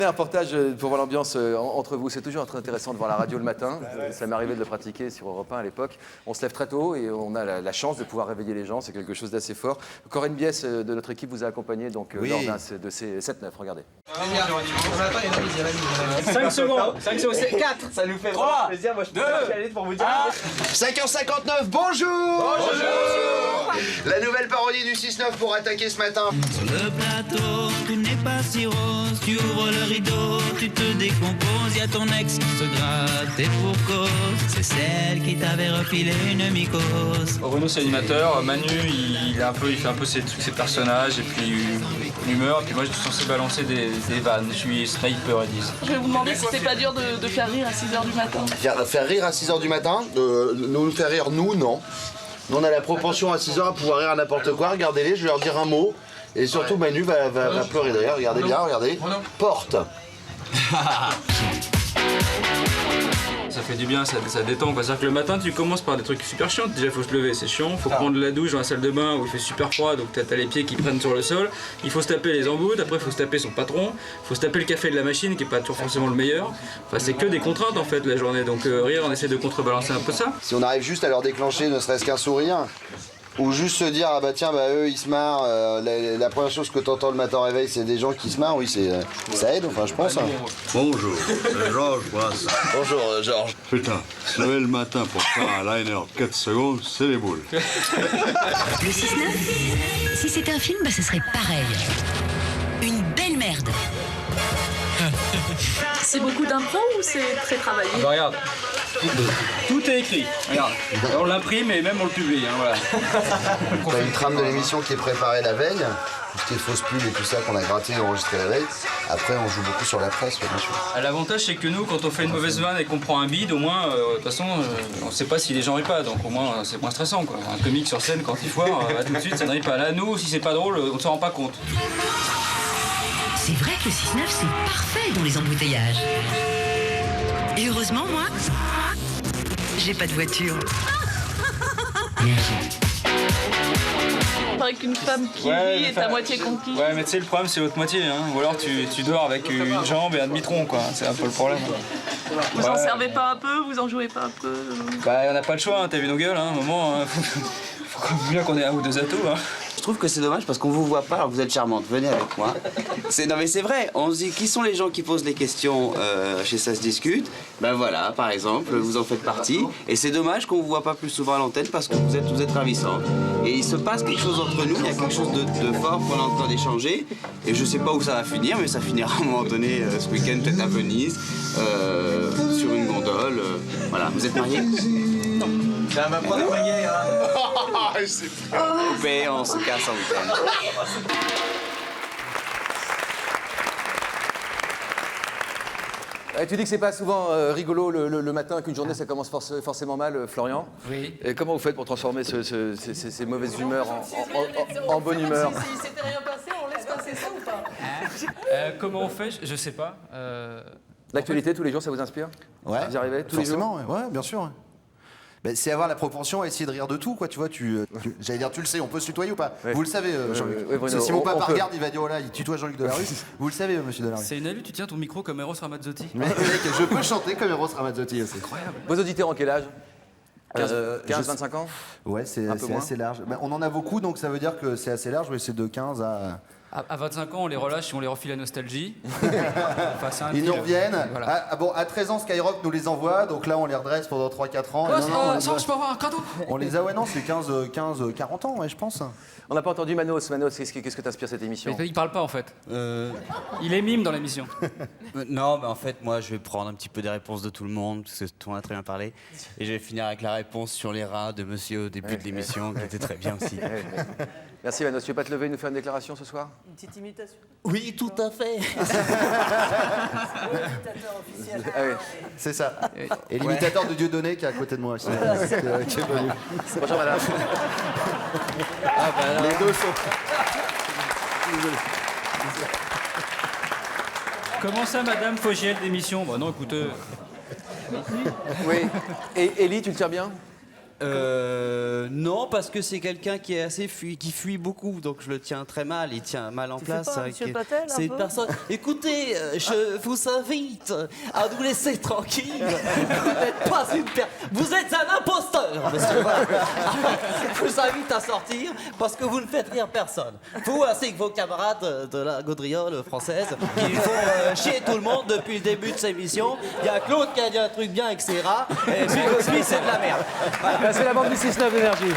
Un reportage pour voir l'ambiance entre vous. C'est toujours très intéressant de voir la radio le matin. Ça m'est arrivé de le pratiquer sur Europe 1 à l'époque. On se lève très tôt et on a la chance de pouvoir réveiller les gens. C'est quelque chose d'assez fort. Corinne Bies de notre équipe vous a accompagné donc, lors de ces 7-9. Regardez. 5 secondes, 5 secondes, 4. Ça nous fait vraiment plaisir. Moi, je peux aller pour vous dire. 5h59, bonjour. Bonjour. La nouvelle parodie du 6-9 pour attaquer ce matin. Sur le plateau, tout n'est pas si rose. Tu ouvres le rideau, tu te décomposes. Y'a ton ex qui se gratte et pour cause. C'est celle qui t'avait refilé une mycose. Renaud, c'est animateur. Manu, il fait un peu ses trucs, ses personnages et puis l'humeur. Et puis moi, je suis censé balancer des vannes. Je suis sniper, ils disent. Je vais vous demander si c'était pas dur de faire rire à 6h du matin. Faire rire à 6h du matin, nous faire rire, nous, non. Nous, on a la propension à 6h à pouvoir rire à n'importe quoi. Regardez-les, je vais leur dire un mot. Et surtout, Manu va pleurer d'ailleurs. Regardez bien, regardez. Porte. Ça fait du bien, ça détend. C'est-à-dire que le matin, tu commences par des trucs super chiants. Déjà, il faut se lever, c'est chiant. Il faut prendre la douche dans la salle de bain où il fait super froid, donc t'as les pieds qui prennent sur le sol. Il faut se taper les embouts, après il faut se taper son patron. Il faut se taper le café de la machine qui est pas toujours forcément le meilleur. Enfin, c'est que des contraintes en fait la journée. Donc rire, on essaie de contrebalancer un peu ça. Si on arrive juste à leur déclencher ne serait-ce qu'un sourire, ou juste se dire, ah bah tiens, bah eux ils se marrent, la première chose que t'entends le matin au réveil c'est des gens qui se marrent, oui, ça aide, enfin je pense. Bonjour, c'est Georges Brassens. Bonjour Georges. Putain, se lever le matin pour faire un liner 4 secondes, c'est les boules. Le 6-9, si c'était un film, bah, ce serait pareil. Une belle merde. C'est beaucoup d'impro ou c'est très travaillé? Bah, regarde, tout est écrit. Regarde, on l'imprime et même on le publie. Hein, voilà. T'as une trame de l'émission qui est préparée la veille, tout ce qui est fausse pub et tout ça qu'on a gratté et enregistré la veille. Après on joue beaucoup sur la presse, bien sûr. L'avantage c'est que nous, quand on fait une mauvaise vanne et qu'on prend un bide, au moins, de toute façon, on sait pas si les gens rient pas, donc au moins c'est moins stressant quoi. Un comique sur scène quand il foire, tout de suite ça ne rit pas. Là, nous, si c'est pas drôle, on ne s'en rend pas compte. C'est vrai que le 6-9, c'est parfait dans les embouteillages. Et heureusement, moi, j'ai pas de voiture. Il paraît qu'une femme qui rit est à moitié conquise. Ouais, mais tu sais, le problème c'est l'autre moitié, hein. Ou alors tu dors avec une jambe et un demi-tronc, quoi. C'est un peu le problème. Vous en servez pas un peu? Vous en jouez pas un peu? Bah, on n'a pas le choix, hein. T'as vu nos gueules, hein, à un moment. Hein. Faut bien qu'on ait un ou deux atouts, hein. Je trouve que c'est dommage parce qu'on vous voit pas alors que vous êtes charmante. Venez avec moi. Non mais c'est vrai, on se dit qui sont les gens qui posent les questions chez Ça se discute. Ben voilà, par exemple, vous en faites partie. Et c'est dommage qu'on vous voit pas plus souvent à l'antenne parce que vous êtes ravissante. Et il se passe quelque chose entre nous, il y a quelque chose de fort qu'on est en train d'échanger. Et je sais pas où ça va finir, mais ça finira à un moment donné ce week-end peut-être à Venise, sur une gondole. Voilà, vous êtes mariés? Non. Ça va prendre marié, hein. Coupé, on se casse en week-end. Tu dis que c'est pas souvent rigolo le matin, qu'une journée ça commence forcément mal, Florian. Oui. Et comment vous faites pour transformer ces mauvaises humeurs en bonne humeur? Si s'était rien passé, on laisse passer ça ou pas? Comment on fait? Je sais pas. L'actualité, tous les jours, ça vous inspire? Ouais. Vous y arrivez tous les jours? Forcément, ouais, bien sûr. Ouais. Ben, c'est avoir la propension à essayer de rire de tout, quoi. Tu vois, j'allais dire, tu le sais, on peut se tutoyer ou pas? Ouais. Vous le savez, Jean-Luc. Bruno, Si mon papa peut. regarde, il va dire, oh là, il tutoie Jean-Luc Delarue. Vous le savez, monsieur Delarue. C'est une alu, tu tiens ton micro comme Eros Ramazzotti. Mais mec, je peux chanter comme Eros Ramazzotti aussi. Incroyable. Vos auditeurs en quel âge? 15, je- 25 ans? Ouais, c'est Un peu moins. assez large. Ben, on en a beaucoup, donc ça veut dire que c'est assez large, mais c'est de 15 à... À 25 ans, on les relâche et on les refile la nostalgie. Enfin, c'est un Ils nous deal. reviennent. Voilà. Bon, à 13 ans, Skyrock nous les envoie, donc là, on les redresse pendant 3-4 ans. Et Je peux avoir un cadeau. on les a, ouais, non, c'est 40 ans, ouais, je pense. On n'a pas entendu Manos. Manos, qu'est-ce que t'inspire cette émission? Mais il parle pas en fait. Il est mime dans l'émission. Non, mais en fait, moi, je vais prendre un petit peu des réponses de tout le monde, parce que tout le monde a très bien parlé. Et je vais finir avec la réponse sur les rats de monsieur au début de l'émission, qui était très bien aussi. Merci Manos. Tu veux pas te lever et nous faire une déclaration ce soir? Une petite imitation. Oui, tout à fait. L'imitateur officiel. Ah oui. C'est ça. Et l'imitateur de Dieudonné qui est à côté de moi aussi. qui est venu. Bonjour madame. Les deux sont... Comment ça, madame Fogiel d'émission? Bah non, écoute. Oui. Et Ellie, tu le tiens bien? Non, parce que c'est quelqu'un qui est assez qui fuit beaucoup, donc je le tiens très mal. Il tient mal en place. pas Monsieur Patel, c'est une personne. Écoutez, je vous invite à nous laisser tranquille. Vous n'êtes pas une vous êtes un imposteur, monsieur. Voilà. Je vous invite à sortir parce que vous ne faites rire personne. Vous ainsi que vos camarades de la gaudriole française qui font chier tout le monde depuis le début de cette émission. Il y a Claude qui a dit un truc bien avec ses rats, et puis aussi c'est de la merde. Voilà. C'est la bande du 6-9 d'énergie.